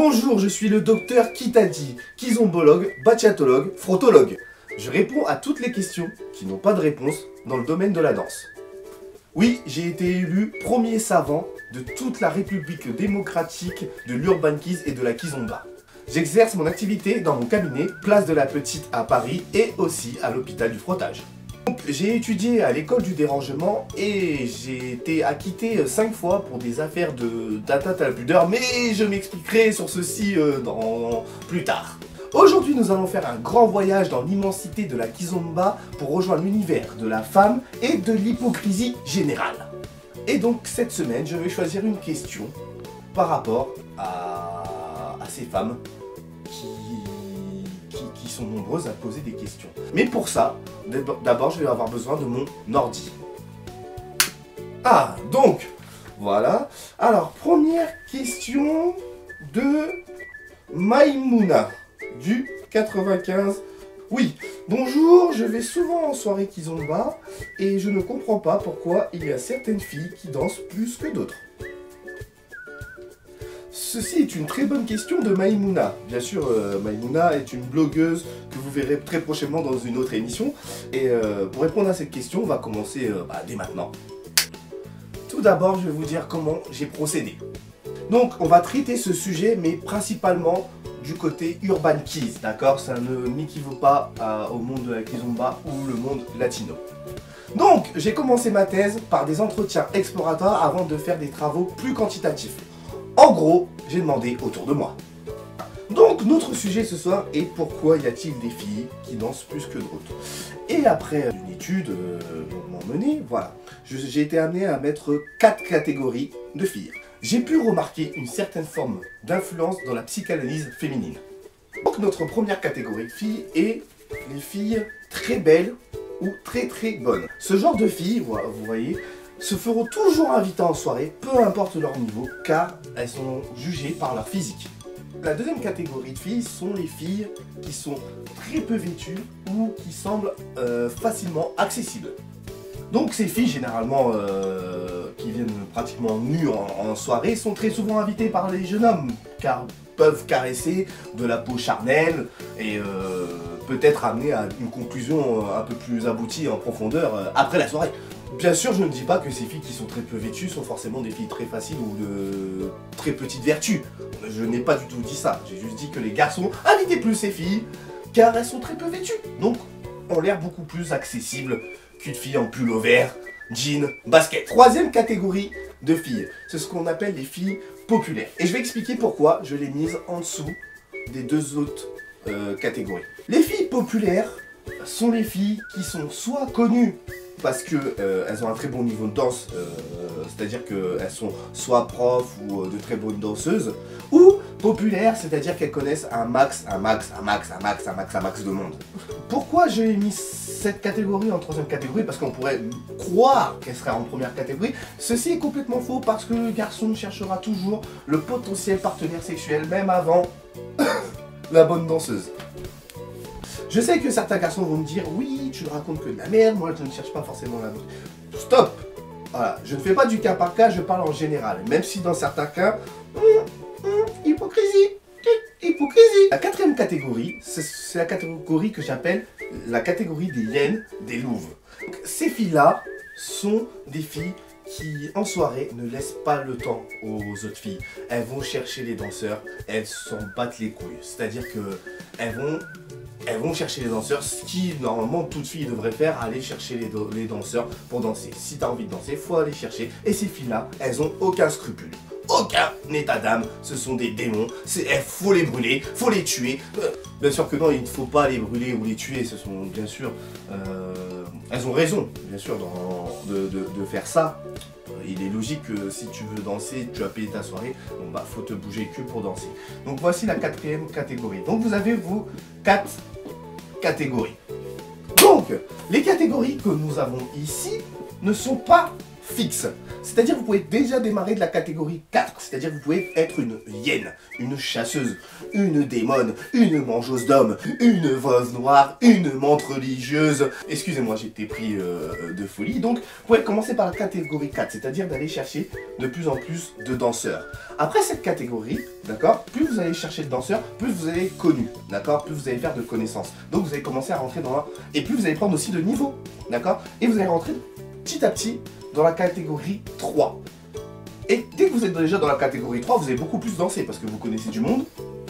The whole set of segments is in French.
Bonjour, je suis le docteur Kitadi, kizombologue, bachatologue, frottologue. Je réponds à toutes les questions qui n'ont pas de réponse dans le domaine de la danse. Oui, j'ai été élu premier savant de toute la République démocratique de l'Urban Kiz et de la Kizomba. J'exerce mon activité dans mon cabinet, place de la Petite à Paris et aussi à l'hôpital du Frottage. J'ai étudié à l'école du dérangement et j'ai été acquitté 5 fois pour des affaires d'atteinte à la pudeur, mais je m'expliquerai sur ceci plus tard. Aujourd'hui, nous allons faire un grand voyage dans l'immensité de la Kizomba pour rejoindre l'univers de la femme et de l'hypocrisie générale. Et donc, cette semaine, je vais choisir une question par rapport à ces femmes qui sont nombreuses à poser des questions. Mais pour ça, d'abord, je vais avoir besoin de mon ordi. Ah, donc, voilà. Alors, première question de Maïmouna, du 95. Oui, bonjour, je vais souvent en soirée Kizomba et je ne comprends pas pourquoi il y a certaines filles qui dansent plus que d'autres. Ceci est une très bonne question de Maïmouna. Bien sûr, Maïmouna est une blogueuse que vous verrez très prochainement dans une autre émission. Et pour répondre à cette question, on va commencer dès maintenant. Tout d'abord, je vais vous dire comment j'ai procédé. Donc, on va traiter ce sujet, mais principalement du côté Urban Kiz, d'accord? Ça n'équivaut pas au monde de la Kizomba ou le monde latino. Donc, j'ai commencé ma thèse par des entretiens explorateurs avant de faire des travaux plus quantitatifs. En gros, j'ai demandé autour de moi. Donc, notre sujet ce soir est pourquoi y a-t-il des filles qui dansent plus que d'autres? Et après une étude longuement menée, voilà, j'ai été amené à mettre 4 catégories de filles. J'ai pu remarquer une certaine forme d'influence dans la psychanalyse féminine. Donc, notre première catégorie de filles est les filles très belles ou très bonnes. Ce genre de filles, vous voyez, se feront toujours inviter en soirée, peu importe leur niveau, car elles sont jugées par leur physique. La deuxième catégorie de filles sont les filles qui sont très peu vêtues ou qui semblent facilement accessibles. Donc ces filles, généralement, qui viennent pratiquement nues en soirée, sont très souvent invitées par les jeunes hommes, car peuvent caresser de la peau charnelle et peut-être amener à une conclusion un peu plus aboutie en profondeur après la soirée. Bien sûr, je ne dis pas que ces filles qui sont très peu vêtues sont forcément des filles très faciles ou de très petites vertus. Je n'ai pas du tout dit ça. J'ai juste dit que les garçons invitaient plus ces filles car elles sont très peu vêtues. Donc, ont l'air beaucoup plus accessibles qu'une fille en pull vert, jean, basket. Troisième catégorie de filles, c'est ce qu'on appelle les filles populaires. Et je vais expliquer pourquoi je l'ai mise en dessous des deux autres catégories. Les filles populaires sont les filles qui sont soit connues parce qu'elles ont un très bon niveau de danse, c'est-à-dire qu'elles sont soit profs ou de très bonnes danseuses, ou populaires, c'est-à-dire qu'elles connaissent un max de monde. Pourquoi j'ai mis cette catégorie en troisième catégorie? Parce qu'on pourrait croire qu'elle serait en première catégorie. Ceci est complètement faux parce que le garçon cherchera toujours le potentiel partenaire sexuel, même avant la bonne danseuse. Je sais que certains garçons vont me dire « Oui, tu ne racontes que de la merde, moi je ne cherche pas forcément la bonne. » Stop! Voilà, je ne fais pas du cas par cas, je parle en général. Même si dans certains cas, hypocrisie. La quatrième catégorie, c'est la catégorie que j'appelle la catégorie des hyènes, des louves. Donc, ces filles-là sont des filles qui, en soirée, ne laissent pas le temps aux autres filles. Elles vont chercher les danseurs, elles s'en battent les couilles. C'est-à-dire que elles vont chercher les danseurs, ce qui, normalement, toute fille devrait faire, aller chercher les danseurs pour danser. Si tu as envie de danser, il faut aller chercher. Et ces filles-là, elles ont aucun scrupule. Aucun état d'âme, ce sont des démons, il faut les brûler, faut les tuer. Bien sûr que non, il ne faut pas les brûler ou les tuer, ce sont bien sûr... elles ont raison, bien sûr, de faire ça. Il est logique que si tu veux danser, tu as payé ta soirée, bon bah faut te bouger que pour danser. Donc voici la quatrième catégorie. Donc vous avez vos 4 catégories. Donc, les catégories que nous avons ici ne sont pas fixe. C'est-à-dire que vous pouvez déjà démarrer de la catégorie 4. C'est-à-dire que vous pouvez être une hyène, une chasseuse, une démone, une mangeuse d'hommes, une veuve noire, une menthe religieuse. Excusez-moi, j'ai été pris de folie. Donc, vous pouvez commencer par la catégorie 4, c'est-à-dire d'aller chercher de plus en plus de danseurs. Après cette catégorie, d'accord, plus vous allez chercher de danseurs, plus vous allez être connu, d'accord, plus vous allez faire de connaissances. Donc, vous allez commencer à rentrer dans la... Et plus vous allez prendre aussi de niveau, d'accord, et vous allez rentrer petit à petit dans la catégorie 3. Et dès que vous êtes déjà dans la catégorie 3, vous allez beaucoup plus danser parce que vous connaissez du monde.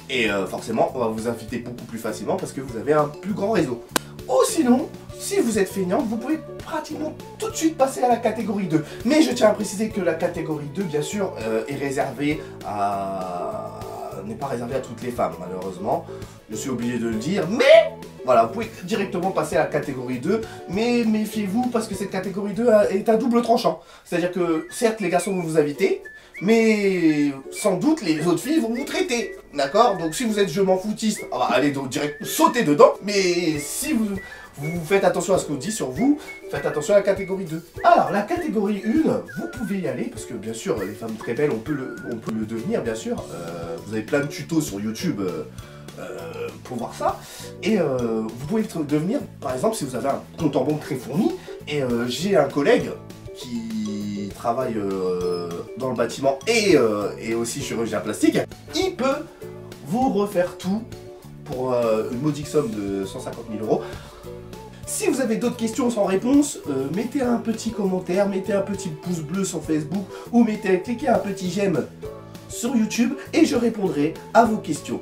Et forcément, on va vous inviter beaucoup plus facilement parce que vous avez un plus grand réseau. Ou sinon, si vous êtes feignant, vous pouvez pratiquement tout de suite passer à la catégorie 2. Mais je tiens à préciser que la catégorie 2, bien sûr, est réservée à... n'est pas réservée à toutes les femmes, malheureusement. Je suis obligé de le dire, mais... Voilà, vous pouvez directement passer à la catégorie 2, mais méfiez-vous parce que cette catégorie 2 est à double tranchant. C'est-à-dire que, certes, les garçons vont vous inviter, mais sans doute les autres filles vont vous traiter, d'accord? Donc si vous êtes je m'en foutiste, allez donc direct sauter dedans, mais si vous faites attention à ce qu'on dit sur vous, faites attention à la catégorie 2. Alors, la catégorie 1, vous pouvez y aller, parce que bien sûr, les femmes très belles, on peut le devenir, bien sûr. Vous avez plein de tutos sur YouTube pour voir ça. Et vous pouvez devenir, par exemple, si vous avez un compte en banque très fourni, et j'ai un collègue qui travaille dans le bâtiment et aussi chirurgien plastique, il peut vous refaire tout pour une modique somme de 150 000 €. Si vous avez d'autres questions sans réponse, mettez un petit commentaire, mettez un petit pouce bleu sur Facebook ou cliquez un petit j'aime sur YouTube et je répondrai à vos questions.